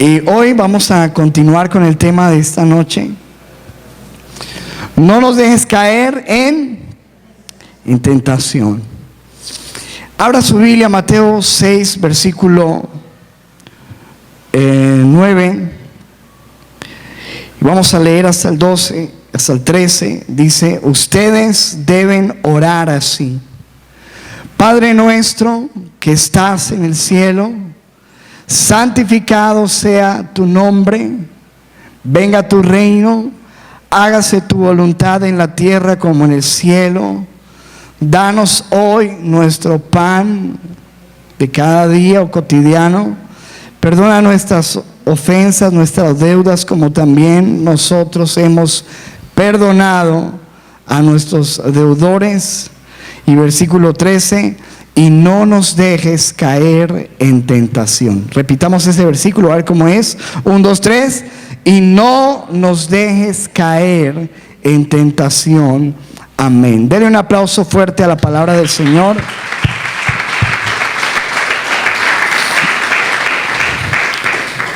Y hoy vamos a continuar con el tema de esta noche. No nos dejes caer en tentación. Abra su Biblia, Mateo 6, versículo 9. Y vamos a leer hasta el 12, hasta el 13. Dice: ustedes deben orar así: Padre nuestro que estás en el cielo, santificado sea tu nombre, venga tu reino, hágase tu voluntad en la tierra como en el cielo. Danos hoy nuestro pan de cada día o cotidiano. Perdona nuestras ofensas, nuestras deudas, como también nosotros hemos perdonado a nuestros deudores. Y versículo 13: y no nos dejes caer en tentación. Repitamos ese versículo, a ver cómo es. 1, 2, 3. Y no nos dejes caer en tentación. Amén. Denle un aplauso fuerte a la palabra del Señor.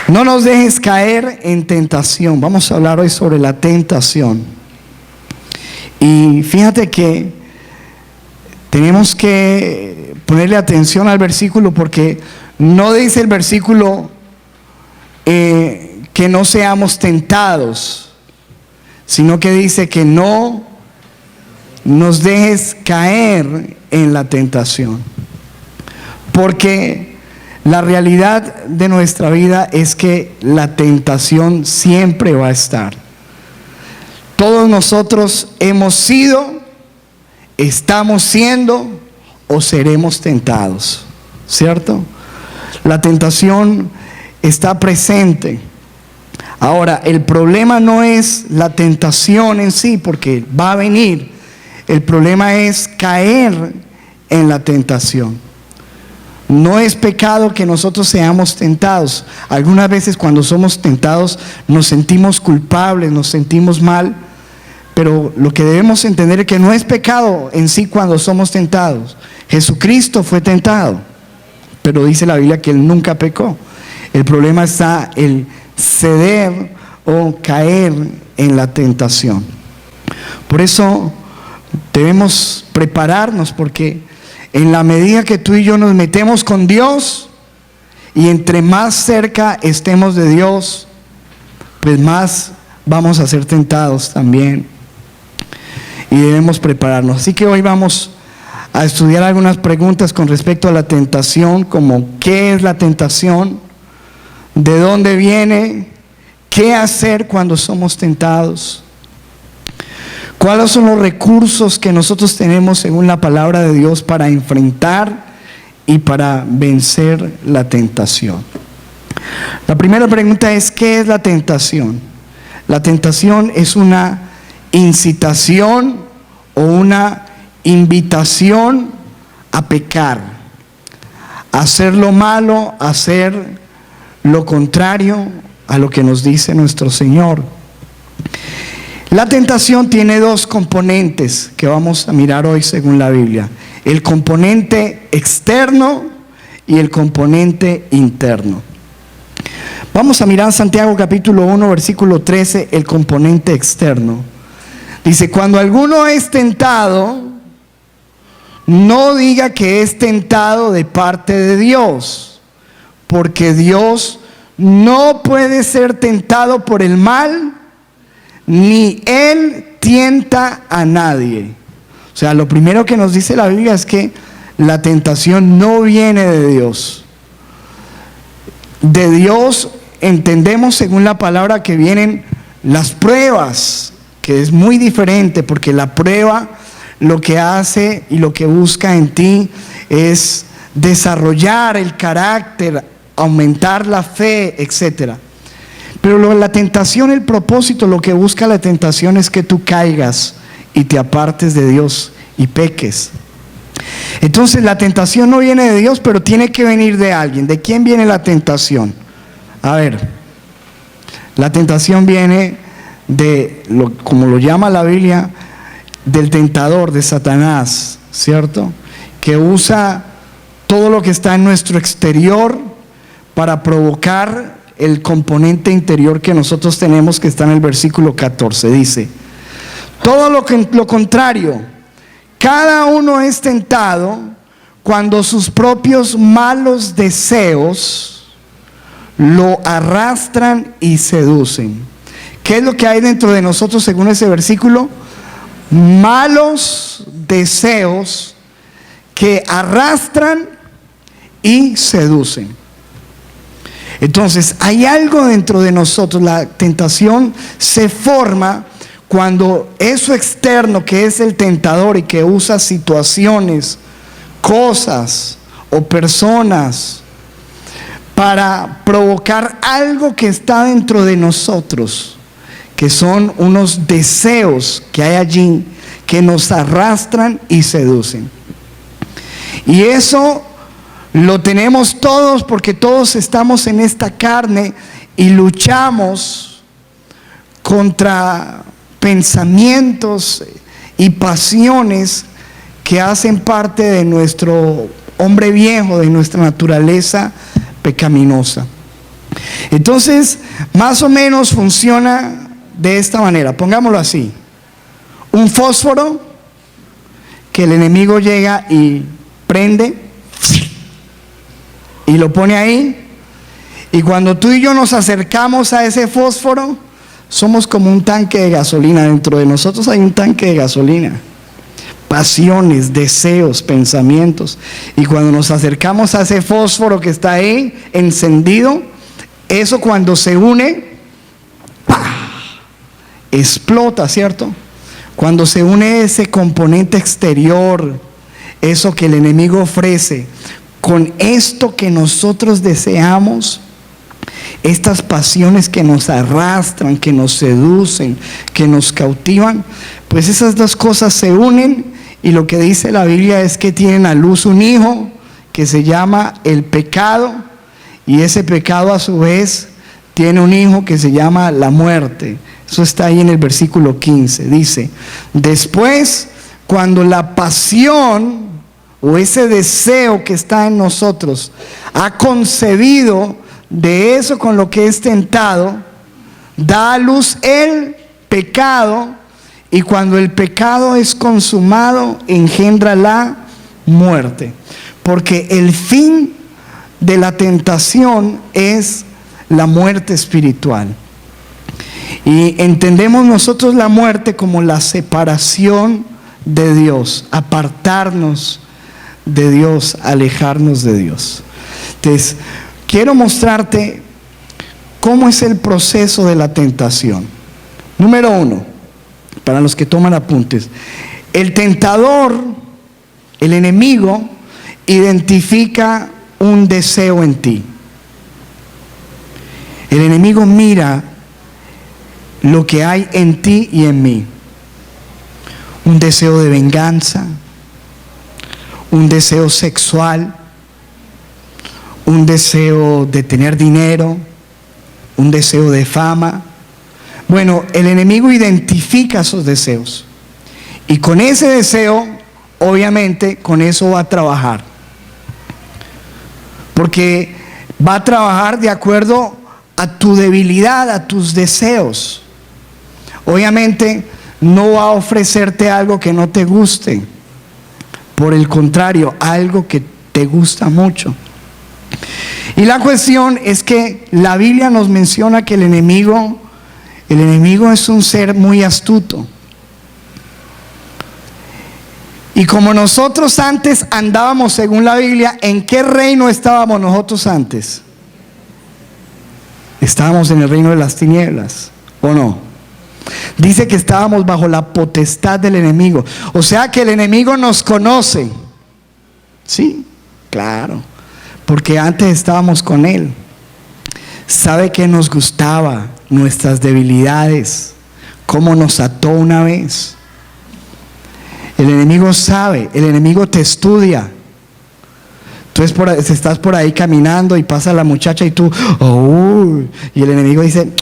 No nos dejes caer en tentación. Vamos a hablar hoy sobre la tentación. Y fíjate que tenemos que ponerle atención al versículo, porque no dice el versículo que no seamos tentados, sino que dice que no nos dejes caer en la tentación. Porque la realidad de nuestra vida es que la tentación siempre va a estar. Todos nosotros hemos sido, estamos siendo o seremos tentados, ¿cierto? La tentación está presente. Ahora, el problema no es la tentación en sí, porque va a venir. El problema es caer en la tentación. No es pecado que nosotros seamos tentados. Algunas veces cuando somos tentados nos sentimos culpables, nos sentimos mal. Pero lo que debemos entender es que no es pecado en sí cuando somos tentados. Jesucristo fue tentado, pero dice la Biblia que Él nunca pecó. El problema está el ceder o caer en la tentación. Por eso debemos prepararnos, porque en la medida que tú y yo nos metemos con Dios, y entre más cerca estemos de Dios, pues más vamos a ser tentados también. Y debemos prepararnos. Así que hoy vamos a estudiar algunas preguntas con respecto a la tentación, como ¿qué es la tentación? ¿De dónde viene? ¿Qué hacer cuando somos tentados? ¿Cuáles son los recursos que nosotros tenemos según la palabra de Dios para enfrentar y para vencer la tentación? La primera pregunta es: ¿qué es la tentación? La tentación es una incitación o una invitación a pecar, a hacer lo malo, a hacer lo contrario a lo que nos dice nuestro Señor. La tentación tiene dos componentes que vamos a mirar hoy según la Biblia: el componente externo y el componente interno. Vamos a mirar Santiago capítulo 1 versículo 13, el componente externo. Dice: cuando alguno es tentado, no diga que es tentado de parte de Dios, porque Dios no puede ser tentado por el mal, ni Él tienta a nadie. O sea, lo primero que nos dice la Biblia es que la tentación no viene de Dios. De Dios entendemos según la palabra que vienen las pruebas, que es muy diferente, porque la prueba lo que hace y lo que busca en ti es desarrollar el carácter, aumentar la fe, etc. Pero la tentación, el propósito, lo que busca la tentación es que tú caigas y te apartes de Dios y peques. Entonces la tentación no viene de Dios, pero tiene que venir de alguien. ¿De quién viene la tentación? A ver, la tentación viene como lo llama la Biblia, del tentador, de Satanás, ¿cierto? Que usa todo lo que está en nuestro exterior para provocar el componente interior que nosotros tenemos, que está en el versículo 14. Dice: todo lo contrario, cada uno es tentado cuando sus propios malos deseos lo arrastran y seducen. ¿Qué es lo que hay dentro de nosotros según ese versículo? Malos deseos que arrastran y seducen. Entonces, hay algo dentro de nosotros. La tentación se forma cuando eso externo, que es el tentador y que usa situaciones, cosas o personas para provocar algo que está dentro de nosotros, que son unos deseos que hay allí que nos arrastran y seducen. Y eso lo tenemos todos, porque todos estamos en esta carne y luchamos contra pensamientos y pasiones que hacen parte de nuestro hombre viejo, de nuestra naturaleza pecaminosa. Entonces, más o menos funciona de esta manera. Pongámoslo así: un fósforo que el enemigo llega y prende y lo pone ahí, y cuando tú y yo nos acercamos a ese fósforo, somos como un tanque de gasolina. Dentro de nosotros hay un tanque de gasolina, pasiones, deseos, pensamientos, y cuando nos acercamos a ese fósforo que está ahí encendido, eso cuando se une, ¡pah!, explota, ¿cierto? Cuando se une ese componente exterior, eso que el enemigo ofrece, con esto que nosotros deseamos, estas pasiones que nos arrastran, que nos seducen, que nos cautivan, pues esas dos cosas se unen, y lo que dice la Biblia es que tienen a luz un hijo que se llama el pecado, y ese pecado a su vez tiene un hijo que se llama la muerte. Eso está ahí en el versículo 15. Dice: después, cuando la pasión o ese deseo que está en nosotros ha concebido de eso con lo que es tentado, da a luz el pecado, y cuando el pecado es consumado, engendra la muerte. Porque el fin de la tentación es la muerte espiritual. Y entendemos nosotros la muerte como la separación de Dios, apartarnos de Dios, alejarnos de Dios. Entonces, quiero mostrarte cómo es el proceso de la tentación. Número 1, para los que toman apuntes: el tentador, el enemigo, identifica un deseo en ti. El enemigo mira lo que hay en ti y en mí: un deseo de venganza, un deseo sexual, un deseo de tener dinero, un deseo de fama. Bueno, el enemigo identifica esos deseos, y con ese deseo, obviamente, con eso va a trabajar, porque va a trabajar de acuerdo a tu debilidad, a tus deseos. Obviamente no va a ofrecerte algo que no te guste, por el contrario, algo que te gusta mucho. Y la cuestión es que la Biblia nos menciona que el enemigo es un ser muy astuto. Y como nosotros antes andábamos según la Biblia, ¿en qué reino estábamos nosotros antes? Estábamos en el reino de las tinieblas, ¿o no? Dice que estábamos bajo la potestad del enemigo. O sea que el enemigo nos conoce. Sí, claro, porque antes estábamos con él. Sabe que nos gustaba, nuestras debilidades, cómo nos ató una vez. El enemigo sabe, el enemigo te estudia. Tú estás por ahí caminando y pasa la muchacha y tú, oh, y el enemigo dice,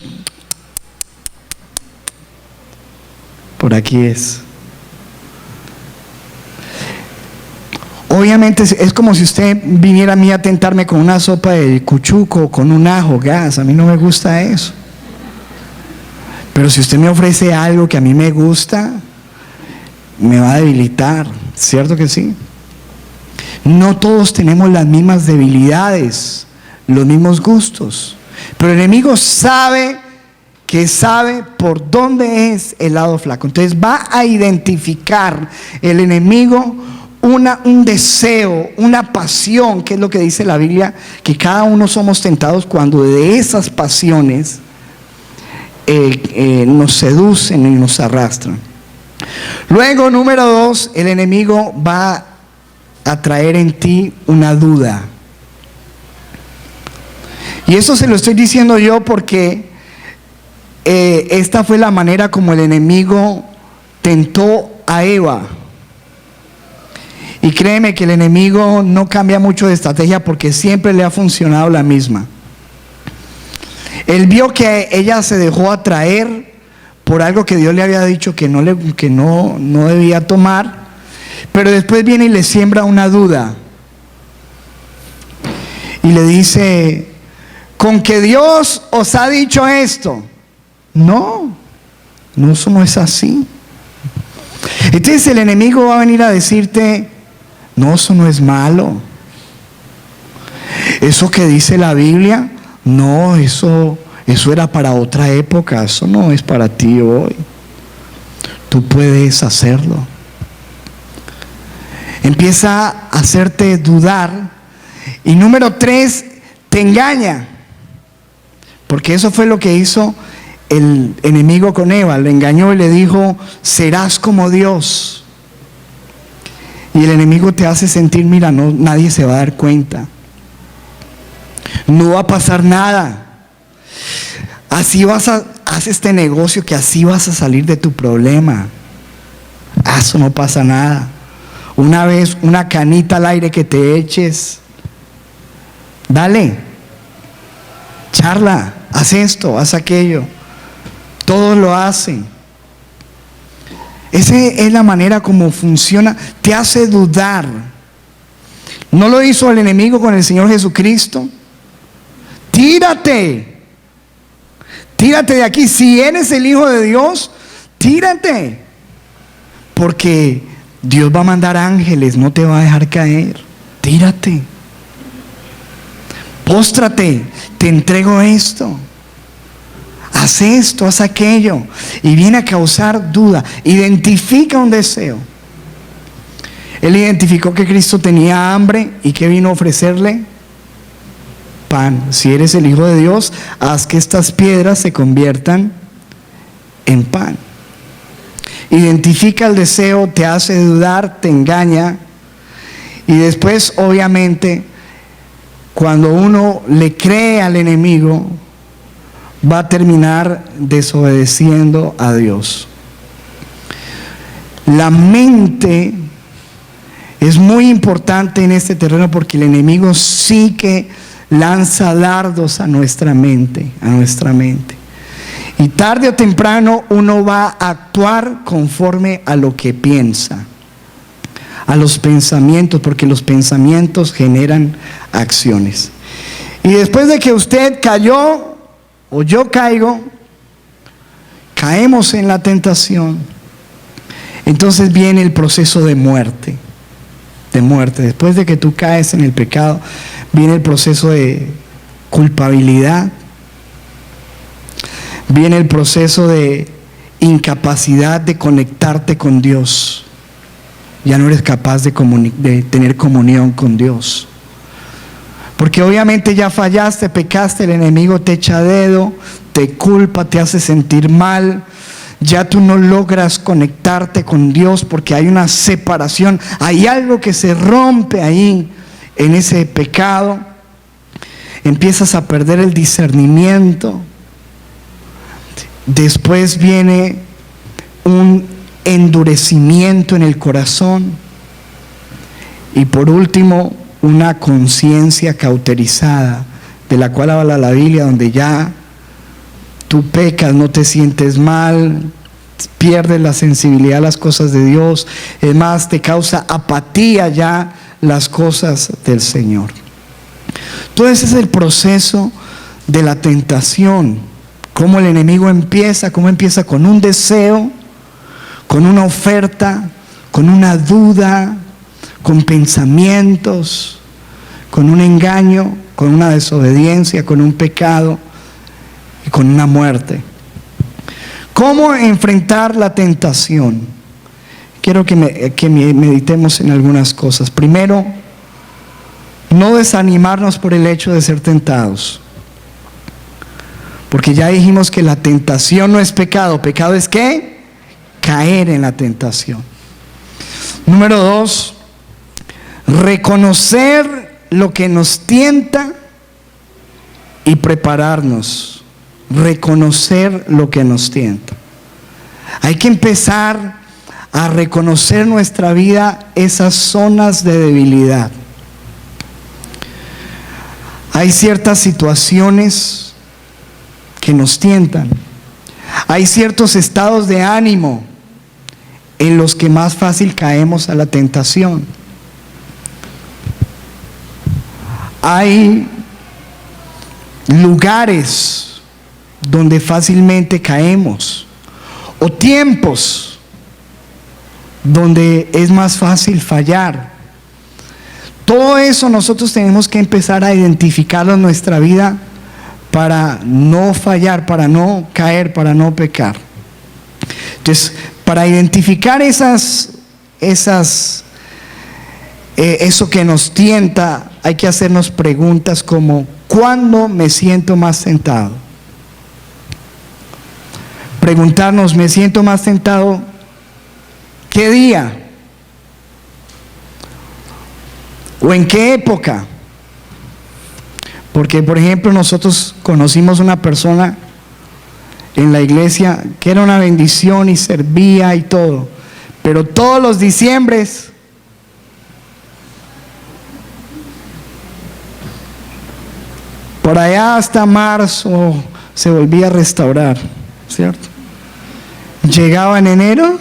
por aquí es. Obviamente es como si usted viniera a mí a tentarme con una sopa de cuchuco, con un ajo, gas. A mí no me gusta eso. Pero si usted me ofrece algo que a mí me gusta, me va a debilitar, ¿cierto que sí? No todos tenemos las mismas debilidades, los mismos gustos, pero el enemigo sabe por dónde es el lado flaco. Entonces va a identificar el enemigo un deseo, una pasión, que es lo que dice la Biblia, que cada uno somos tentados cuando de esas pasiones nos seducen y nos arrastran. Luego, número 2, el enemigo va a traer en ti una duda. Y eso se lo estoy diciendo yo porque esta fue la manera como el enemigo tentó a Eva. Y créeme que el enemigo no cambia mucho de estrategia porque siempre le ha funcionado la misma. Él vio que ella se dejó atraer por algo que Dios le había dicho que no debía tomar, pero después viene y le siembra una duda. Y le dice: ¿con que Dios os ha dicho esto? No, eso no es así. Entonces el enemigo va a venir a decirte: no, eso no es malo. Eso que dice la Biblia, no, eso era para otra época, eso no es para ti hoy. Tú puedes hacerlo. Empieza a hacerte dudar. Y número 3, te engaña. Porque eso fue lo que hizo el enemigo con Eva. Le engañó y le dijo: serás como Dios. Y el enemigo te hace sentir: mira, nadie se va a dar cuenta, no va a pasar nada, haz este negocio que así vas a salir de tu problema. Eso no pasa nada. Una vez, una canita al aire que te eches, dale, charla, haz esto, haz aquello. Todos lo hacen. Esa es la manera como funciona. Te hace dudar. ¿No lo hizo el enemigo con el Señor Jesucristo? Tírate de aquí. Si eres el Hijo de Dios, tírate, porque Dios va a mandar ángeles, no te va a dejar caer. Tírate, póstrate, te entrego esto, haz esto, haz aquello, y viene a causar duda. Identifica un deseo. Él identificó que Cristo tenía hambre, y ¿qué vino a ofrecerle? Pan. Si eres el Hijo de Dios, haz que estas piedras se conviertan en pan. Identifica el deseo, te hace dudar, te engaña. Y después, obviamente, cuando uno le cree al enemigo, va a terminar desobedeciendo a Dios. La mente es muy importante en este terreno, porque el enemigo sí que lanza dardos a nuestra mente, Y tarde o temprano uno va a actuar conforme a lo que piensa, a los pensamientos, porque los pensamientos generan acciones. Y después de que usted cayó, o yo caigo, caemos en la tentación, entonces viene el proceso de muerte. Después de que tú caes en el pecado, viene el proceso de culpabilidad, viene el proceso de incapacidad de conectarte con Dios. Ya no eres capaz de tener comunión con Dios, porque obviamente ya fallaste, pecaste, el enemigo te echa dedo, te culpa, te hace sentir mal. Ya tú no logras conectarte con Dios porque hay una separación, hay algo que se rompe ahí en ese pecado. Empiezas a perder el discernimiento. Después viene un endurecimiento en el corazón. Y por último, una conciencia cauterizada, de la cual habla la Biblia, donde ya tú pecas, no te sientes mal, pierdes la sensibilidad a las cosas de Dios. Es más, te causa apatía ya las cosas del Señor. Entonces ese es el proceso de la tentación. Cómo el enemigo empieza con un deseo, con una oferta, con una duda, con pensamientos, con un engaño, con una desobediencia, con un pecado y con una muerte. ¿Cómo enfrentar la tentación? Quiero que meditemos en algunas cosas. Primero, no desanimarnos por el hecho de ser tentados. Porque ya dijimos que la tentación no es pecado. ¿Pecado es qué? Caer en la tentación. Número 2, reconocer lo que nos tienta y prepararnos. Reconocer lo que nos tienta. Hay que empezar a reconocer en nuestra vida esas zonas de debilidad. Hay ciertas situaciones que nos tientan. Hay ciertos estados de ánimo en los que más fácil caemos a la tentación. Hay lugares donde fácilmente caemos, o tiempos donde es más fácil fallar. Todo eso nosotros tenemos que empezar a identificarlo en nuestra vida para no fallar, para no caer, para no pecar. Entonces, para identificar eso que nos tienta, hay que hacernos preguntas como: ¿cuándo me siento más tentado? Preguntarnos: ¿me siento más tentado qué día? ¿O en qué época? Porque, por ejemplo, nosotros conocimos una persona en la iglesia que era una bendición y servía y todo, pero todos los diciembres por allá hasta marzo se volvía a restaurar, ¿cierto? Llegaba en enero,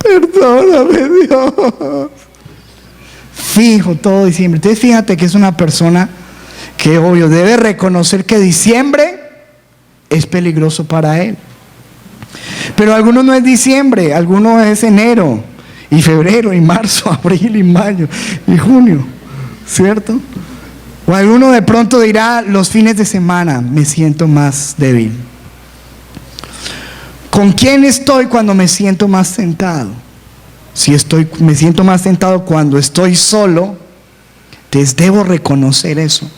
perdóname Dios, fijo todo diciembre. Entonces fíjate que es una persona que obvio debe reconocer que diciembre es peligroso para él. Pero algunos no es diciembre, algunos es enero y febrero y marzo, abril y mayo y junio, ¿cierto? O alguno de pronto dirá: los fines de semana me siento más débil. ¿Con quién estoy cuando me siento más tentado? Si me siento más tentado cuando estoy solo, entonces debo reconocer eso.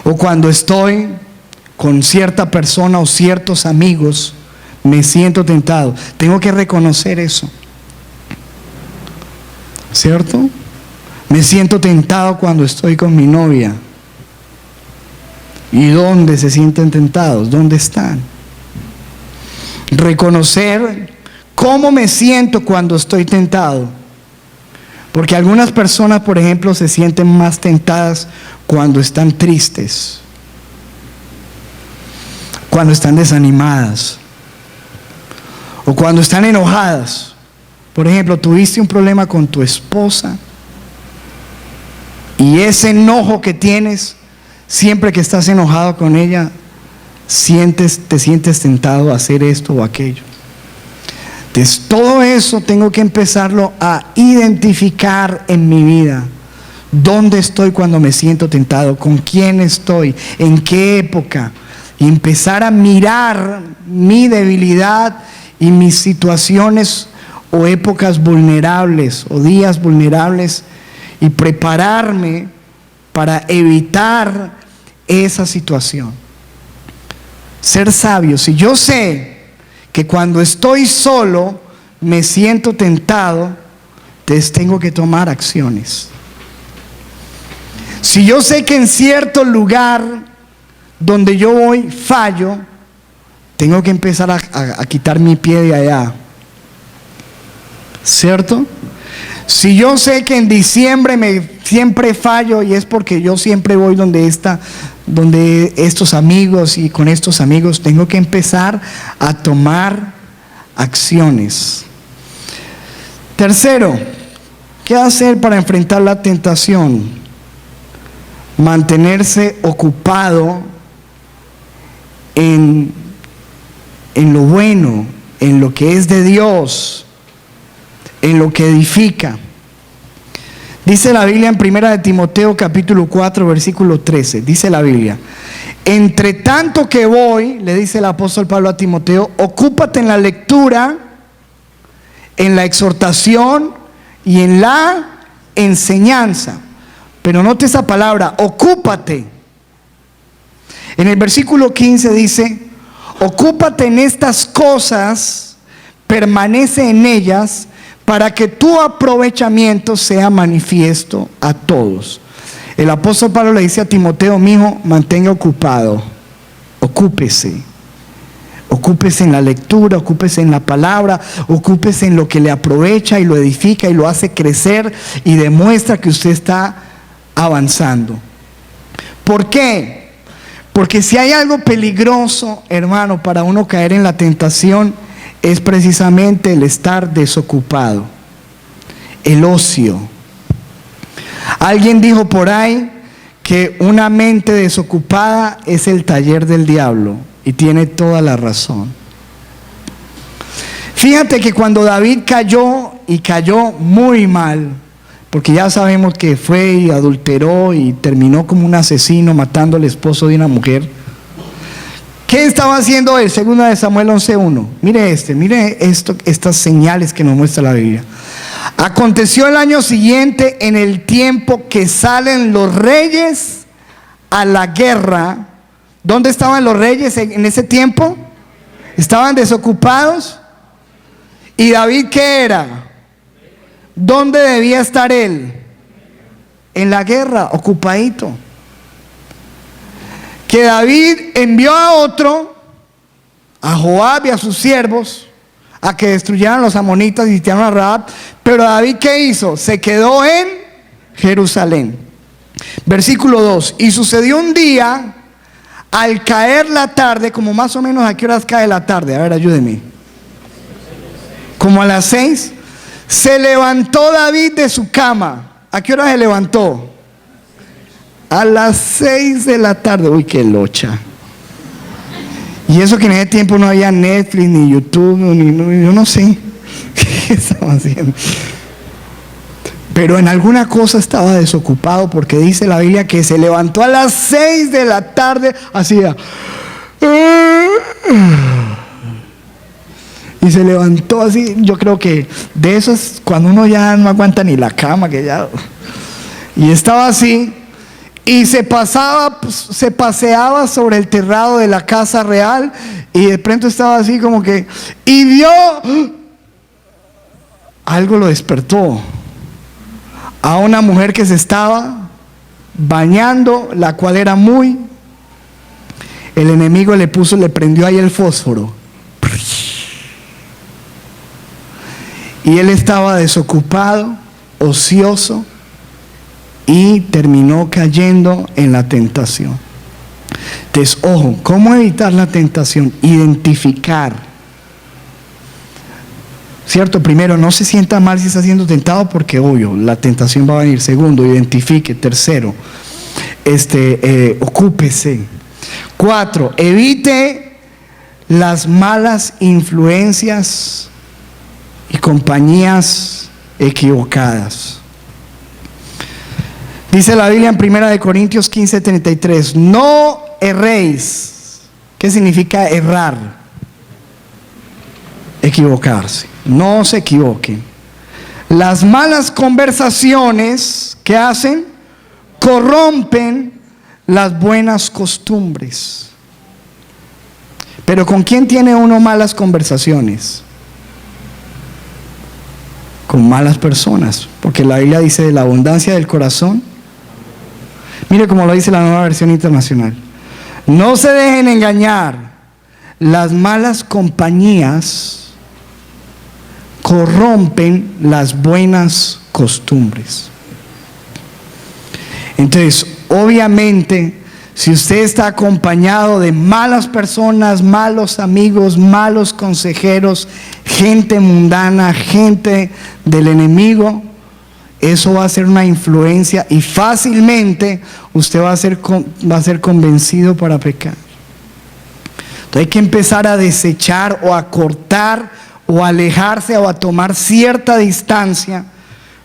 O cuando estoy con cierta persona o ciertos amigos, me siento tentado. Tengo que reconocer eso, ¿cierto? Me siento tentado cuando estoy con mi novia. ¿Y dónde se sienten tentados? ¿Dónde están? Reconocer cómo me siento cuando estoy tentado. Porque algunas personas, por ejemplo, se sienten más tentadas cuando están tristes, cuando están desanimadas, o cuando están enojadas. Por ejemplo, tuviste un problema con tu esposa y ese enojo que tienes, siempre que estás enojado con ella, te sientes tentado a hacer esto o aquello. Entonces, todo eso tengo que empezarlo a identificar en mi vida. ¿Dónde estoy cuando me siento tentado? ¿Con quién estoy? ¿En qué época? Y empezar a mirar mi debilidad y mis situaciones o épocas vulnerables o días vulnerables y prepararme para evitar esa situación. Ser sabio. Si yo sé que cuando estoy solo me siento tentado, entonces tengo que tomar acciones. Si yo sé que en cierto lugar donde yo voy fallo, tengo que empezar a quitar mi pie de allá, ¿cierto? Si yo sé que en diciembre siempre fallo y es porque yo siempre voy donde estos amigos y con estos amigos, tengo que empezar a tomar acciones. Tercero, ¿Qué hacer para enfrentar la tentación? Mantenerse ocupado en lo bueno, en lo que es de Dios, en lo que edifica. Dice la Biblia en 1 Timoteo capítulo 4 versículo 13, dice la Biblia: entre tanto que voy, le dice el apóstol Pablo a Timoteo, ocúpate en la lectura, en la exhortación y en la enseñanza. Pero note esa palabra, ocúpate. En el versículo 15 dice: ocúpate en estas cosas, permanece en ellas, para que tu aprovechamiento sea manifiesto a todos. El apóstol Pablo le dice a Timoteo: mi hijo, mantenga ocupado, ocúpese. Ocúpese en la lectura, ocúpese en la palabra, ocúpese en lo que le aprovecha y lo edifica y lo hace crecer y demuestra que usted está avanzando. ¿Por qué? Porque si hay algo peligroso, hermano, para uno caer en la tentación, es precisamente el estar desocupado, el ocio. Alguien dijo por ahí que una mente desocupada es el taller del diablo, y tiene toda la razón. Fíjate que cuando David cayó, y cayó muy mal, porque ya sabemos que fue y adulteró y terminó como un asesino matando al esposo de una mujer. ¿Qué estaba haciendo él? Segunda de Samuel 11:1. Mire estas señales que nos muestra la Biblia. Aconteció el año siguiente, en el tiempo que salen los reyes a la guerra. ¿Dónde estaban los reyes en ese tiempo? Estaban desocupados. ¿Y David qué era? ¿Dónde debía estar él? En la guerra, ocupadito. Que David envió a otro, a Joab y a sus siervos, a que destruyeran a los amonitas y sitiaron a Rahab. Pero David, ¿qué hizo? Se quedó en Jerusalén. Versículo 2. Y sucedió un día, al caer la tarde, como más o menos, ¿a qué horas cae la tarde? A ver, ayúdeme. Como a las 6. Se levantó David de su cama. ¿A qué hora se levantó? A las 6 de la tarde. Uy, qué locha. Y eso que en ese tiempo no había Netflix, ni YouTube, yo no sé qué estaba haciendo. Pero en alguna cosa estaba desocupado, porque dice la Biblia que se levantó a las 6 de la tarde, hacía. Y se levantó así. Yo creo que de esos, cuando uno ya no aguanta ni la cama, que ya. Y estaba así. Y se paseaba sobre el terrado de la casa real. Y de pronto estaba así como que. Y vio. Algo lo despertó. A una mujer que se estaba bañando, la cual era muy. El enemigo le prendió ahí el fósforo. Y él estaba desocupado, ocioso, y terminó cayendo en la tentación. Entonces, ojo, ¿cómo evitar la tentación? Identificar. ¿Cierto? Primero, no se sienta mal si está siendo tentado, porque obvio, la tentación va a venir. Segundo, identifique. Tercero, ocúpese. 4, evite las malas influencias y compañías equivocadas. Dice la Biblia en 1 Corintios 15:33, no erréis. ¿Qué significa errar? Equivocarse. No se equivoquen. Las malas conversaciones, ¿qué hacen? Corrompen las buenas costumbres. Pero ¿con quién tiene uno malas conversaciones? Con malas personas, porque la Biblia dice: de la abundancia del corazón. Mire cómo lo dice la Nueva Versión Internacional. No se dejen engañar. Las malas compañías corrompen las buenas costumbres. Entonces, obviamente, si usted está acompañado de malas personas, malos amigos, malos consejeros, gente mundana, gente del enemigo, eso va a ser una influencia y fácilmente usted va a ser convencido para pecar. Entonces hay que empezar a desechar o a cortar o a alejarse o a tomar cierta distancia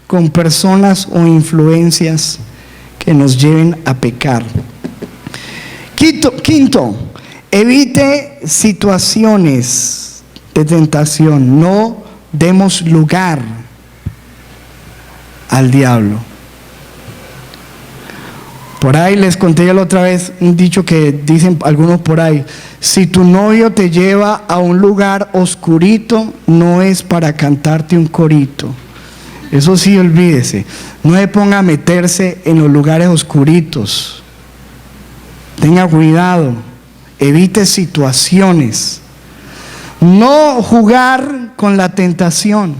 con personas o influencias que nos lleven a pecar. Quinto, evite situaciones de tentación. No demos lugar al diablo. Por ahí les conté ya la otra vez un dicho que dicen algunos por ahí: si tu novio te lleva a un lugar oscurito, no es para cantarte un corito. Eso sí, olvídese. No se ponga a meterse en los lugares oscuritos. Tenga cuidado. Evite situaciones. No jugar con la tentación.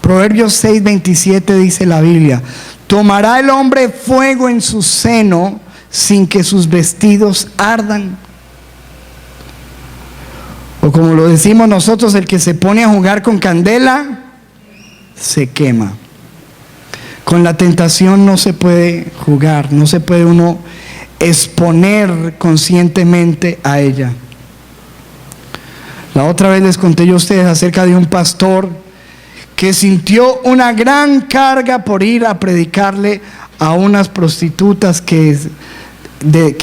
Proverbios 6:27 dice la Biblia: tomará el hombre fuego en su seno sin que sus vestidos ardan. O como lo decimos nosotros, el que se pone a jugar con candela se quema. Con la tentación no se puede jugar, no se puede uno exponer conscientemente a ella. La otra vez les conté yo a ustedes acerca de un pastor que sintió una gran carga por ir a predicarle a unas prostitutas que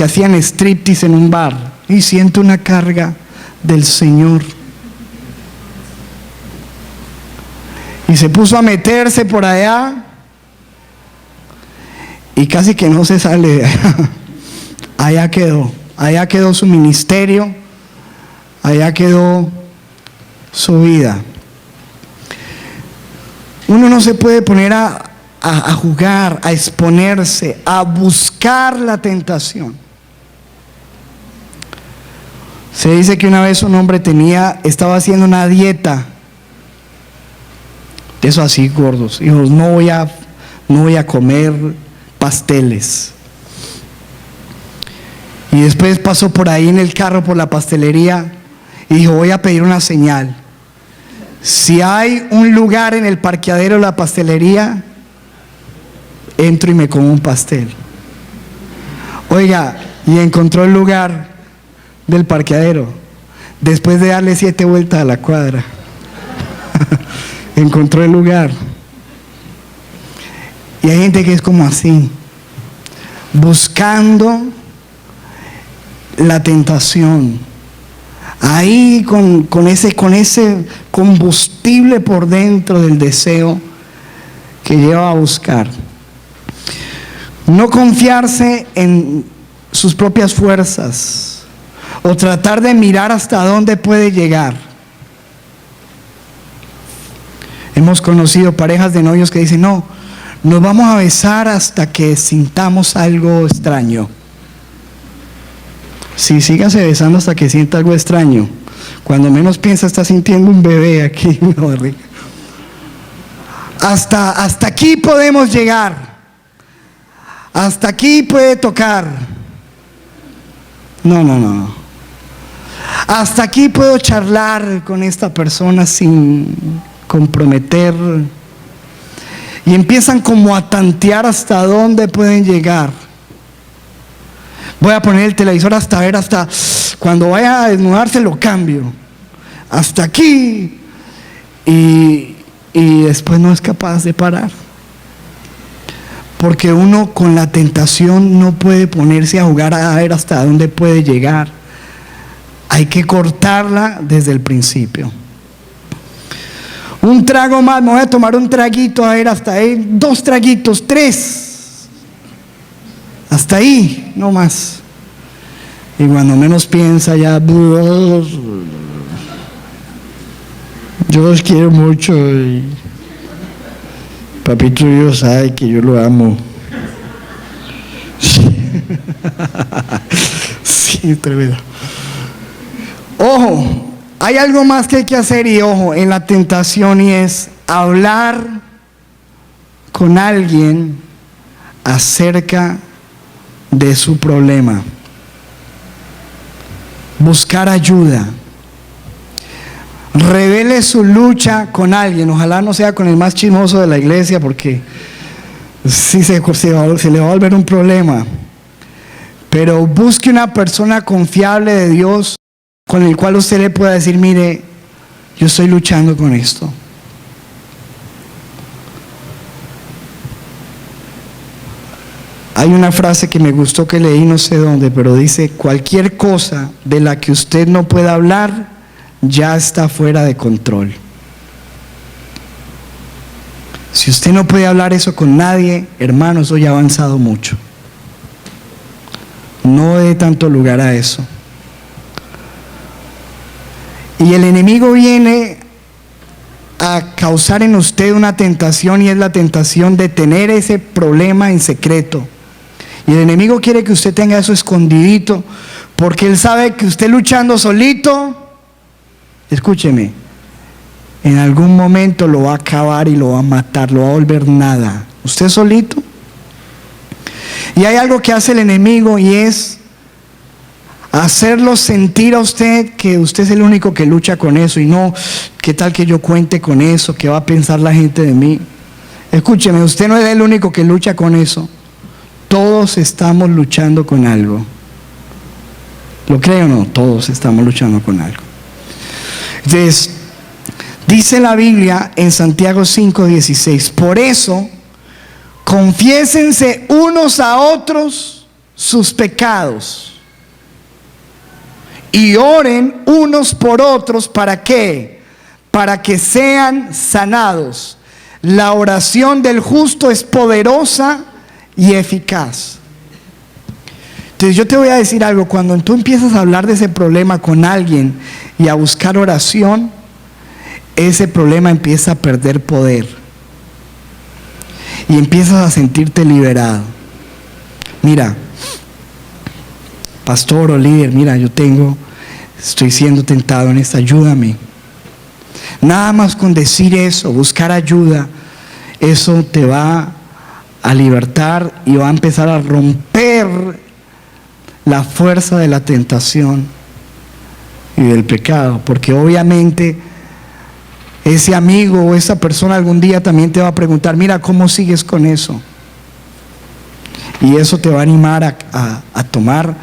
hacían striptease en un bar. Y siento una carga del Señor. Y se puso a meterse por allá y casi que no se sale de allá. Allá quedó su ministerio, allá quedó su vida. Uno no se puede poner a jugar, a exponerse, a buscar la tentación. Se dice que una vez un hombre estaba haciendo una dieta, de eso así gordos. Dijo: no voy a comer pasteles. Y después pasó por ahí en el carro por la pastelería y dijo: voy a pedir una señal. Si hay un lugar en el parqueadero de la pastelería, entro y me como un pastel. Oiga, y encontró el lugar del parqueadero después de darle 7 vueltas a la cuadra. Encontró el lugar. Y hay gente que es como así, buscando la tentación, ahí con ese combustible por dentro del deseo que lleva a buscar. No confiarse en sus propias fuerzas o tratar de mirar hasta dónde puede llegar. Hemos conocido parejas de novios que dicen: no, nos vamos a besar hasta que sintamos algo extraño. Sí, sígase besando hasta que sienta algo extraño. Cuando menos piensa, está sintiendo un bebé aquí en la barriga. Hasta aquí podemos llegar. Hasta aquí puede tocar. No. Hasta aquí puedo charlar con esta persona sin comprometer. Y empiezan como a tantear hasta dónde pueden llegar. Voy a poner el televisor hasta cuando vaya a desnudarse lo cambio. Hasta aquí. Y después no es capaz de parar. Porque uno con la tentación no puede ponerse a jugar a ver hasta dónde puede llegar. Hay que cortarla desde el principio. Un trago más, me voy a tomar un traguito, a ver hasta ahí, 2 traguitos, 3. Hasta ahí, no más. Y cuando menos piensa ya, yo los quiero mucho y papito Dios sabe que yo lo amo. Sí, tremendo. Ojo, hay algo más que hay que hacer, y ojo, en la tentación, y es hablar con alguien acerca de su problema. Buscar ayuda. revele su lucha con alguien. Ojalá no sea con el más chismoso de la iglesia, porque sí se le va a volver un problema. Pero busque una persona confiable de Dios, con el cual usted le pueda decir: mire, yo estoy luchando con esto. Hay una frase que me gustó, que leí no sé dónde, pero dice: cualquier cosa de la que usted no pueda hablar ya está fuera de control. Si usted no puede hablar eso con nadie, hermano, eso ya ha avanzado mucho. No dé tanto lugar a eso. Y el enemigo viene a causar en usted una tentación, y es la tentación de tener ese problema en secreto. Y el enemigo quiere que usted tenga eso escondidito, porque él sabe que usted luchando solito, escúcheme, en algún momento lo va a acabar y lo va a matar, lo va a volver nada. Usted solito. Y hay algo que hace el enemigo, y es hacerlo sentir a usted que usted es el único que lucha con eso. Y no, ¿qué tal que yo cuente con eso? ¿Qué va a pensar la gente de mí? Escúcheme, usted no es el único que lucha con eso. Todos estamos luchando con algo. ¿Lo cree o no? Todos estamos luchando con algo. Entonces, dice la Biblia en Santiago 5:16: por eso, confiésense unos a otros sus pecados y oren unos por otros. ¿Para qué? Para que sean sanados. La oración del justo es poderosa y eficaz. Entonces yo te voy a decir algo: cuando tú empiezas a hablar de ese problema con alguien y a buscar oración, ese problema empieza a perder poder y empiezas a sentirte liberado. Mira, pastor o líder, mira, estoy siendo tentado en esta, ayúdame. Nada más con decir eso, buscar ayuda, eso te va a libertar y va a empezar a romper la fuerza de la tentación y del pecado, porque obviamente ese amigo o esa persona algún día también te va a preguntar: mira, ¿cómo sigues con eso? Y eso te va a animar a tomar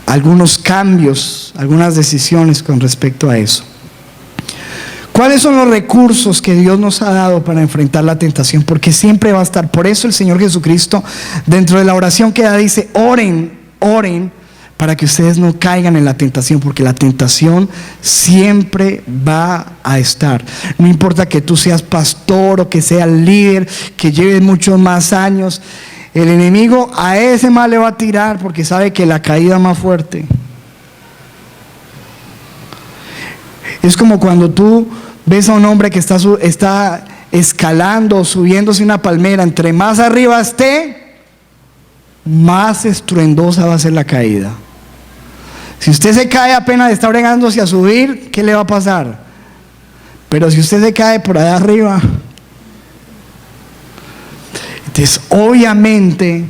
algunos cambios, algunas decisiones con respecto a eso. ¿Cuáles son los recursos que Dios nos ha dado para enfrentar la tentación? Porque siempre va a estar. Por eso el Señor Jesucristo, dentro de la oración que da, dice: oren, oren, para que ustedes no caigan en la tentación, porque la tentación siempre va a estar. No importa que tú seas pastor o que seas líder, que lleves muchos más años, el enemigo a ese más le va a tirar, porque sabe que la caída es más fuerte. Es como cuando tú ves a un hombre que está escalando o subiéndose una palmera. Entre más arriba esté, más estruendosa va a ser la caída. Si usted se cae apenas está bregándose a subir, ¿qué le va a pasar? Pero si usted se cae por allá arriba, entonces obviamente,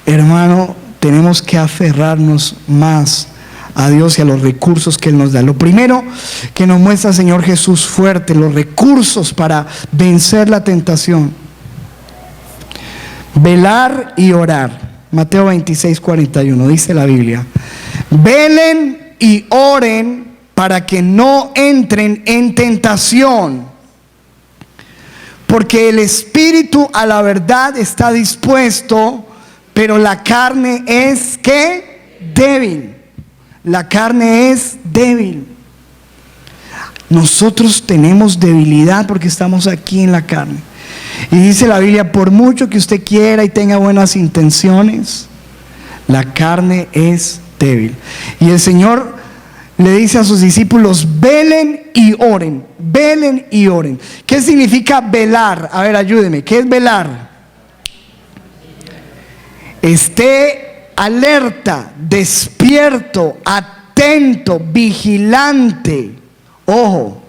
hermano, tenemos que aferrarnos más a Dios y a los recursos que Él nos da. Lo primero que nos muestra el Señor Jesús fuerte, los recursos para vencer la tentación: velar y orar. Mateo 26:41 dice la Biblia: velen y oren para que no entren en tentación, porque el espíritu a la verdad está dispuesto, pero la carne es ¿qué? Débil. La carne es débil. Nosotros tenemos debilidad porque estamos aquí en la carne. Y dice la Biblia: por mucho que usted quiera y tenga buenas intenciones, la carne es débil. Y el Señor le dice a sus discípulos: velen y oren, velen y oren. ¿Qué significa velar? A ver, ayúdeme, ¿qué es velar? Esté alerta, despierto, atento, vigilante. Ojo,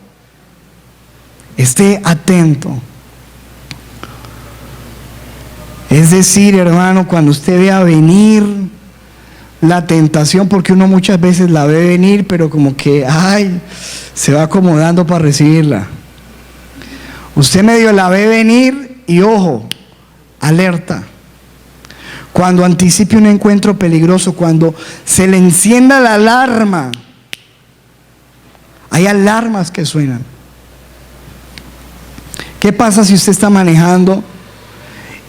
esté atento. Es decir, hermano, cuando usted vea venir la tentación, porque uno muchas veces la ve venir, pero como que, ay, se va acomodando para recibirla. Usted medio la ve venir y ojo, alerta. Cuando anticipe un encuentro peligroso, cuando se le encienda la alarma, hay alarmas que suenan. ¿Qué pasa si usted está manejando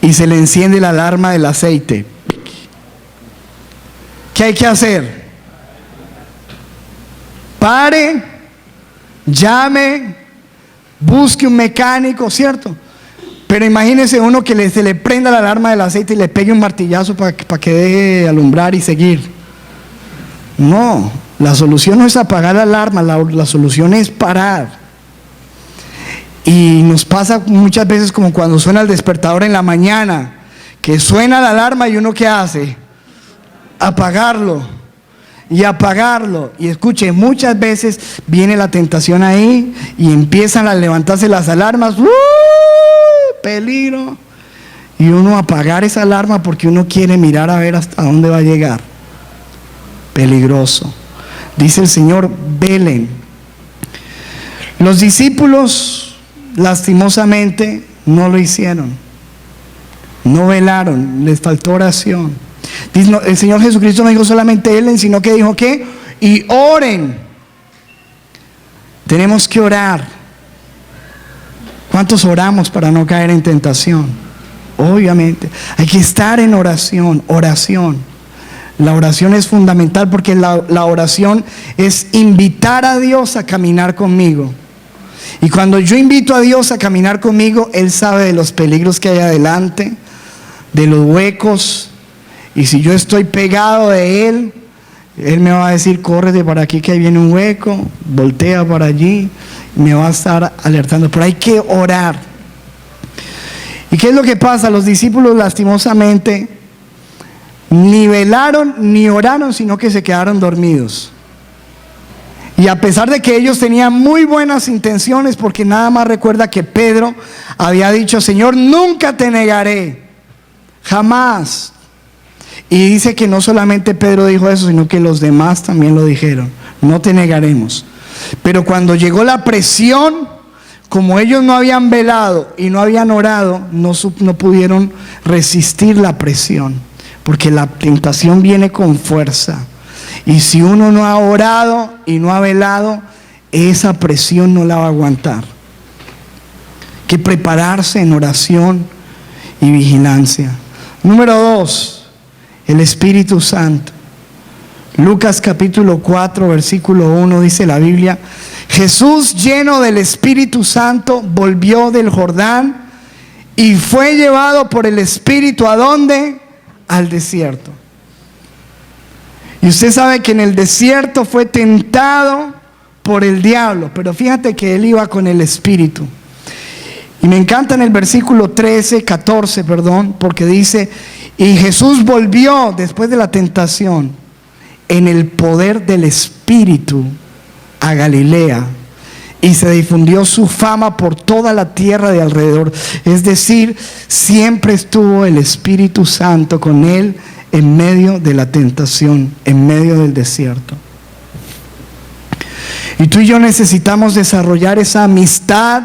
y se le enciende la alarma del aceite? ¿Qué hay que hacer? Pare, llame, busque un mecánico, ¿cierto? Pero imagínese uno que se le prenda la alarma del aceite y le pegue un martillazo para que deje de alumbrar y seguir. No, la solución no es apagar la alarma, la solución es parar. Y nos pasa muchas veces como cuando suena el despertador en la mañana, que suena la alarma y uno ¿qué hace? Apagarlo y apagarlo. Y escuche, muchas veces viene la tentación ahí y empiezan a levantarse las alarmas. Peligro. Y uno apagar esa alarma porque uno quiere mirar a ver hasta dónde va a llegar. Peligroso. Dice el Señor, velen. Los discípulos lastimosamente no lo hicieron, no velaron, les faltó oración. El Señor Jesucristo no dijo solamente velen, sino que dijo que y oren. Tenemos que orar. ¿Cuántos oramos para no caer en tentación? Obviamente hay que estar en oración. La oración es fundamental porque la oración es invitar a Dios a caminar conmigo. Y cuando yo invito a Dios a caminar conmigo, Él sabe de los peligros que hay adelante, de los huecos. Y si yo estoy pegado de Él, Él me va a decir, córrete para aquí que ahí viene un hueco, voltea para allí, y me va a estar alertando. Pero hay que orar. ¿Y qué es lo que pasa? Los discípulos lastimosamente ni velaron ni oraron, sino que se quedaron dormidos. Y a pesar de que ellos tenían muy buenas intenciones, porque nada más recuerda que Pedro había dicho, Señor, nunca te negaré, jamás. Y dice que no solamente Pedro dijo eso, sino que los demás también lo dijeron, no te negaremos. Pero cuando llegó la presión, como ellos no habían velado y no habían orado, no pudieron resistir la presión, porque la tentación viene con fuerza. Y si uno no ha orado y no ha velado, esa presión no la va a aguantar. Hay que prepararse en oración y vigilancia. Número 2, el Espíritu Santo. Lucas capítulo 4, versículo 1 dice la Biblia, Jesús lleno del Espíritu Santo volvió del Jordán y fue llevado por el Espíritu ¿a dónde? Al desierto. Y usted sabe que en el desierto fue tentado por el diablo, pero fíjate que él iba con el Espíritu. Y me encanta en el versículo 14, porque dice, y Jesús volvió después de la tentación en el poder del Espíritu a Galilea, y se difundió su fama por toda la tierra de alrededor. Es decir, siempre estuvo el Espíritu Santo con él en medio de la tentación, en medio del desierto. Y tú y yo necesitamos desarrollar esa amistad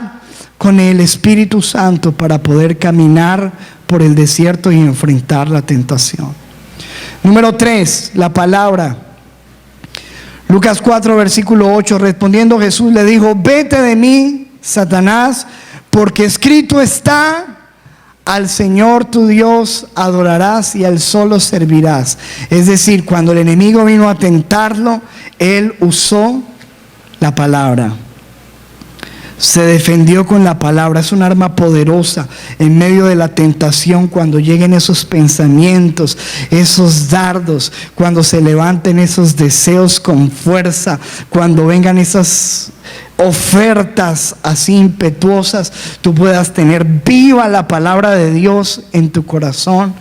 con el Espíritu Santo para poder caminar por el desierto y enfrentar la tentación. Número 3, la palabra. Lucas 4, versículo 8, respondiendo Jesús le dijo, vete de mí, Satanás, porque escrito está, al Señor tu Dios adorarás y a Él solo servirás. Es decir, cuando el enemigo vino a tentarlo, Él usó la palabra. Se defendió con la palabra. Es un arma poderosa en medio de la tentación, cuando lleguen esos pensamientos, esos dardos, cuando se levanten esos deseos con fuerza, cuando vengan esas ofertas así impetuosas, tú puedas tener viva la palabra de Dios en tu corazón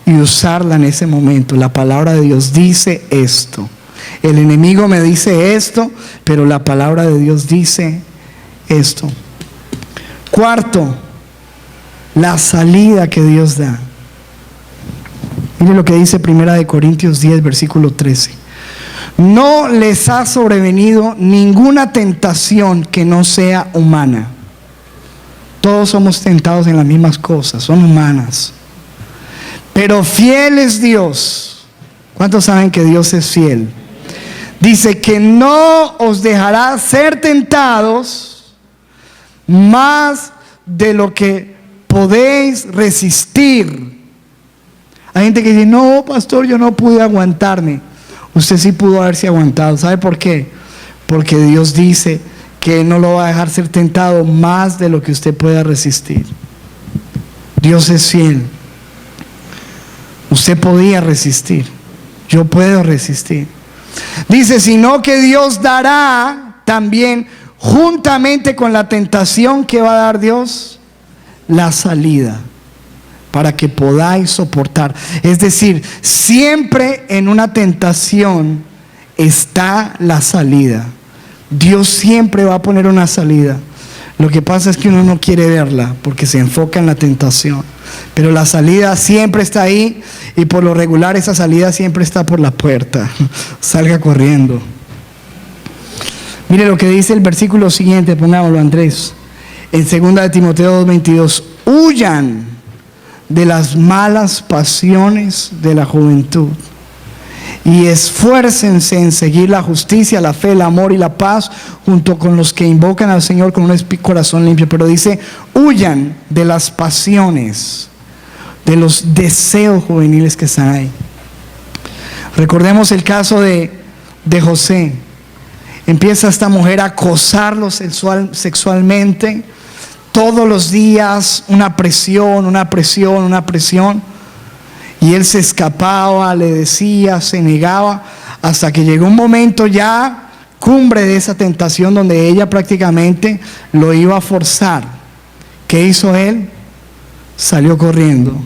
y usarla en ese momento. La palabra de Dios dice esto. El enemigo me dice esto, pero la palabra de Dios dice esto. Cuarto, la salida que Dios da. Mire lo que dice 1 Corintios 10, versículo 13. no les ha sobrevenido ninguna tentación que no sea humana. Todos somos tentados en las mismas cosas, son humanas. Pero fiel es Dios. ¿Cuántos saben que Dios es fiel? Dice que no os dejará ser tentados más de lo que podéis resistir. Hay gente que dice, no, pastor, yo no pude aguantarme. Usted sí pudo haberse aguantado. ¿Sabe por qué? Porque Dios dice que no lo va a dejar ser tentado más de lo que usted pueda resistir. Dios es fiel. Usted podía resistir. Yo puedo resistir. Dice, sino que Dios dará también juntamente con la tentación que va a dar Dios, la salida para que podáis soportar. Es decir, siempre en una tentación está la salida. Dios siempre va a poner una salida. Lo que pasa es que uno no quiere verla porque se enfoca en la tentación. Pero la salida siempre está ahí, y por lo regular esa salida siempre está por la puerta. Salga corriendo. Mire lo que dice el versículo siguiente, pongámoslo, Andrés. En 2 de Timoteo 2:22. Huyan de las malas pasiones de la juventud y esfuércense en seguir la justicia, la fe, el amor y la paz junto con los que invocan al Señor con un corazón limpio. Pero dice, huyan de las pasiones, de los deseos juveniles que están ahí. Recordemos el caso de José. Empieza esta mujer a acosarlo sexualmente. Todos los días una presión. Y él se escapaba, le decía, se negaba, hasta que llegó un momento ya cumbre de esa tentación donde ella prácticamente lo iba a forzar. ¿Qué hizo él? Salió corriendo,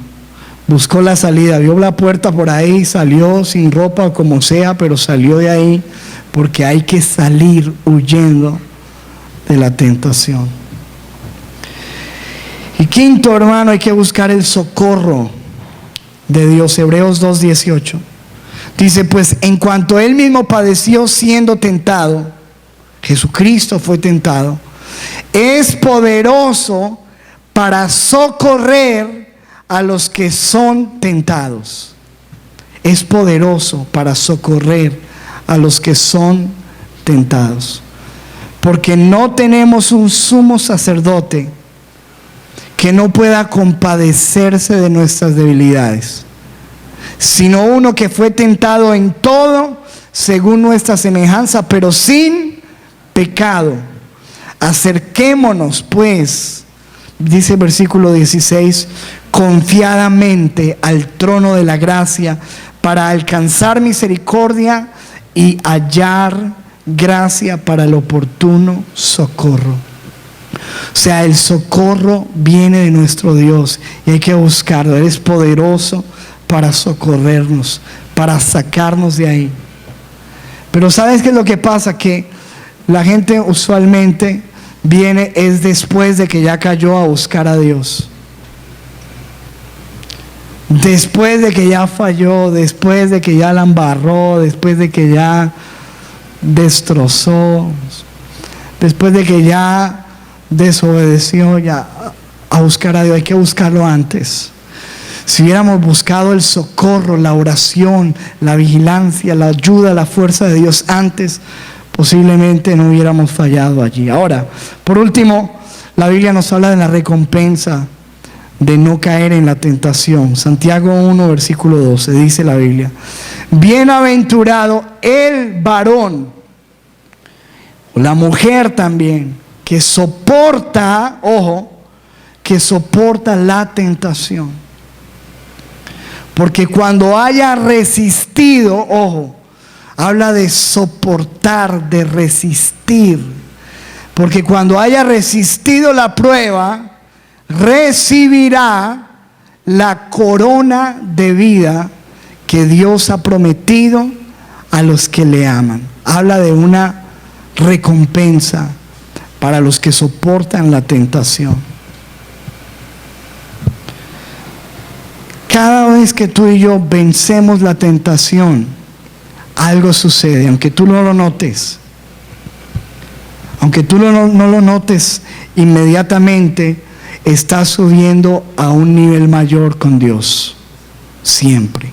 buscó la salida, vio la puerta por ahí, salió sin ropa o como sea, pero salió de ahí, porque hay que salir huyendo de la tentación. Y quinto, hermano, hay que buscar el socorro de Dios. Hebreos 2:18 dice, pues en cuanto él mismo padeció siendo tentado, Jesucristo fue tentado, es poderoso para socorrer a los que son tentados. Es poderoso para socorrer a los que son tentados. Porque no tenemos un sumo sacerdote que no pueda compadecerse de nuestras debilidades, sino uno que fue tentado en todo según nuestra semejanza, pero sin pecado. Acerquémonos pues, dice el versículo 16, confiadamente al trono de la gracia para alcanzar misericordia y hallar gracia para el oportuno socorro. O sea, el socorro viene de nuestro Dios y hay que buscarlo. Él es poderoso para socorrernos, para sacarnos de ahí. Pero ¿sabes qué es lo que pasa? Que la gente usualmente viene es después de que ya cayó a buscar a Dios. Después de que ya falló, después de que ya la embarró, después de que ya destrozó, después de que ya desobedeció, ya a buscar a Dios. Hay que buscarlo antes. Si hubiéramos buscado el socorro, la oración, la vigilancia, la ayuda, la fuerza de Dios antes, posiblemente no hubiéramos fallado allí. Ahora, por último, la Biblia nos habla de la recompensa de no caer en la tentación. Santiago 1, versículo 12, dice la Biblia: bienaventurado el varón, o la mujer también, que soporta, ojo, que soporta la tentación. Porque cuando haya resistido, ojo, habla de soportar, de resistir. Porque cuando haya resistido la prueba, recibirá la corona de vida que Dios ha prometido a los que le aman. Habla de una recompensa para los que soportan la tentación. Cada vez que tú y yo vencemos la tentación, algo sucede, aunque tú no lo notes. Aunque tú no lo notes inmediatamente, estás subiendo a un nivel mayor con Dios. Siempre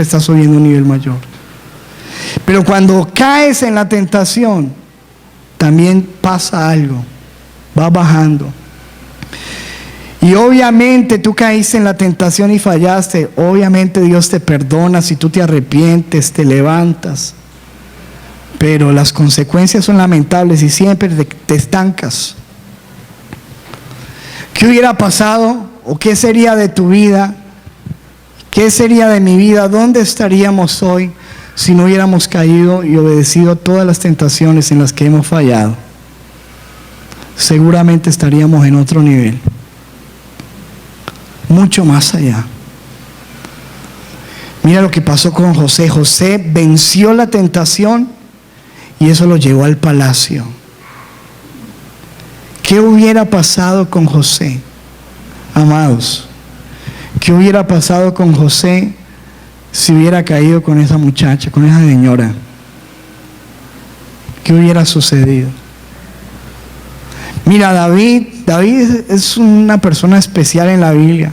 estás subiendo a un nivel mayor. Pero cuando caes en la tentación, también pasa algo, va bajando. Y obviamente tú caíste en la tentación y fallaste. Obviamente Dios te perdona si tú te arrepientes, te levantas. Pero las consecuencias son lamentables y siempre te estancas. ¿Qué hubiera pasado? ¿O qué sería de tu vida? ¿Qué sería de mi vida? ¿Dónde estaríamos hoy si no hubiéramos caído y obedecido todas las tentaciones en las que hemos fallado? Seguramente estaríamos en otro nivel, mucho más allá. Mira lo que pasó con José. José venció la tentación y eso lo llevó al palacio. ¿Qué hubiera pasado con José, amados? ¿Qué hubiera pasado con José si hubiera caído con esa muchacha, con esa señora? ¿Qué hubiera sucedido? Mira, David es una persona especial en la Biblia.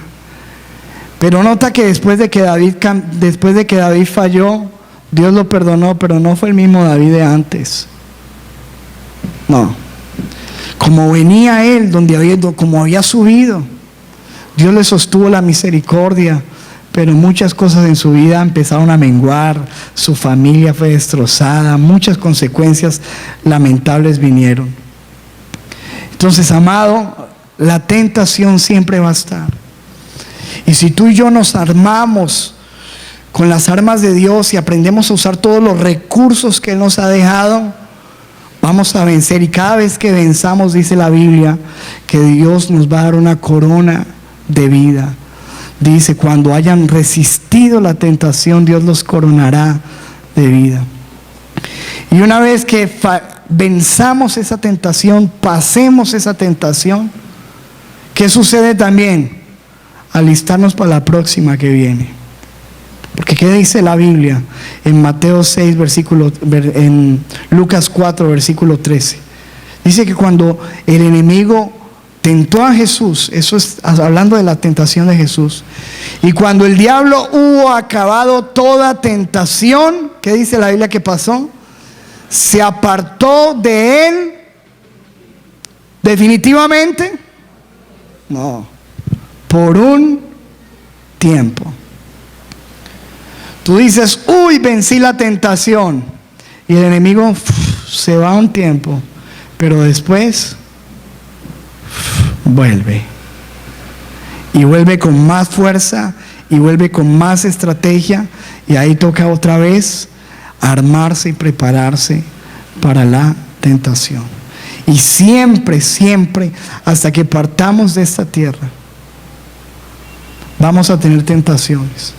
Pero nota que después de que David falló, Dios lo perdonó, pero no fue el mismo David de antes. No. Como venía él, como había subido, Dios le sostuvo la misericordia, pero muchas cosas en su vida empezaron a menguar, su familia fue destrozada, muchas consecuencias lamentables vinieron. Entonces, amado, la tentación siempre va a estar. Y si tú y yo nos armamos con las armas de Dios y aprendemos a usar todos los recursos que Él nos ha dejado, vamos a vencer. Y cada vez que venzamos, dice la Biblia, que Dios nos va a dar una corona de vida. Dice, cuando hayan resistido la tentación, Dios los coronará de vida. Y una vez que venzamos esa tentación, pasemos esa tentación, ¿qué sucede también? Alistarnos para la próxima que viene. Porque ¿qué dice la Biblia en Mateo 6, en Lucas 4, versículo 13? Dice que cuando el enemigo tentó a Jesús, eso es hablando de la tentación de Jesús, y cuando el diablo hubo acabado toda tentación, ¿qué dice la Biblia que pasó? Se apartó de él definitivamente. No, por un tiempo. Tú dices, uy, vencí la tentación, y el enemigo se va un tiempo, pero después vuelve, y vuelve con más fuerza, y vuelve con más estrategia, y ahí toca otra vez armarse y prepararse para la tentación. Y siempre, hasta que partamos de esta tierra, vamos a tener tentaciones.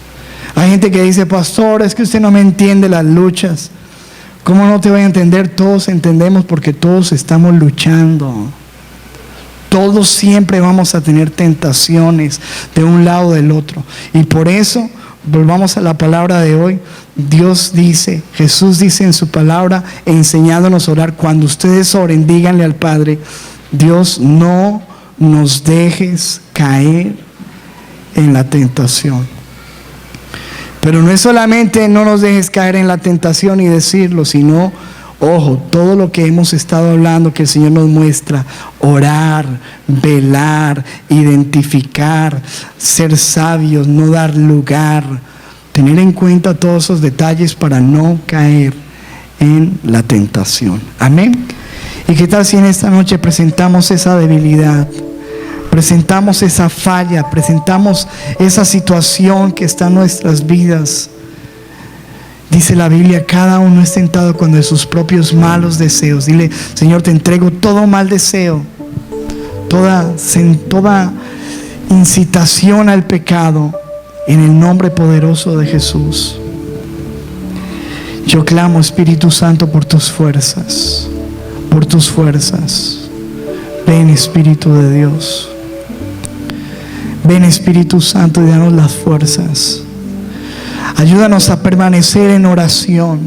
Hay gente que dice, pastor, es que usted no me entiende las luchas. ¿Cómo no te voy a entender? Todos entendemos, porque todos estamos luchando. Todos siempre vamos a tener tentaciones de un lado o del otro. Y por eso, volvamos a la palabra de hoy. Dios dice, Jesús dice en su palabra, enseñándonos a orar: cuando ustedes oren, díganle al Padre, Dios, no nos dejes caer en la tentación. Pero no es solamente no nos dejes caer en la tentación y decirlo, sino, ojo, todo lo que hemos estado hablando, que el Señor nos muestra: orar, velar, identificar, ser sabios, no dar lugar, tener en cuenta todos esos detalles para no caer en la tentación. Amén. ¿Y qué tal si en esta noche presentamos esa debilidad? Presentamos esa falla, presentamos esa situación que está en nuestras vidas. Dice la Biblia, cada uno es tentado cuando de sus propios malos deseos. Dile, Señor, te entrego todo mal deseo, toda incitación al pecado, en el nombre poderoso de Jesús. Yo clamo, Espíritu Santo, por tus fuerzas, por tus fuerzas. Ven, Espíritu de Dios. Ven, Espíritu Santo, y danos las fuerzas. Ayúdanos a permanecer en oración.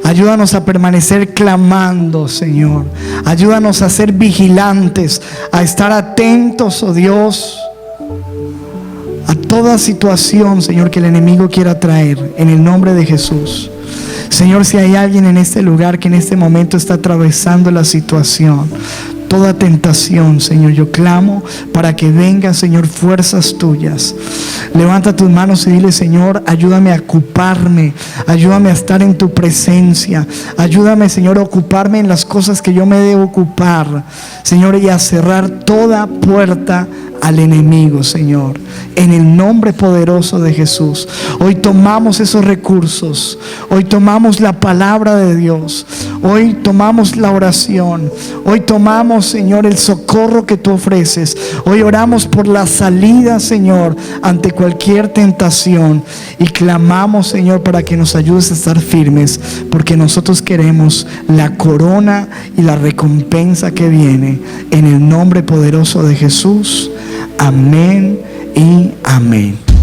Ayúdanos a permanecer clamando, Señor. Ayúdanos a ser vigilantes, a estar atentos, oh Dios, a toda situación, Señor, que el enemigo quiera traer, en el nombre de Jesús. Señor, si hay alguien en este lugar que en este momento está atravesando la situación, toda tentación, Señor, yo clamo para que venga, Señor, fuerzas tuyas. Levanta tus manos y dile: Señor, ayúdame a ocuparme, ayúdame a estar en tu presencia, ayúdame, Señor, a ocuparme en las cosas que yo me debo ocupar, Señor, y a cerrar toda puerta al enemigo, Señor, en el nombre poderoso de Jesús. Hoy tomamos esos recursos, hoy tomamos la palabra de Dios, hoy tomamos la oración, hoy tomamos, Señor, el socorro que tú ofreces. Hoy oramos por la salida, Señor, ante cualquier tentación, y clamamos, Señor, para que nos ayudes a estar firmes, porque nosotros queremos la corona y la recompensa que viene, en el nombre poderoso de Jesús. Amén y amén.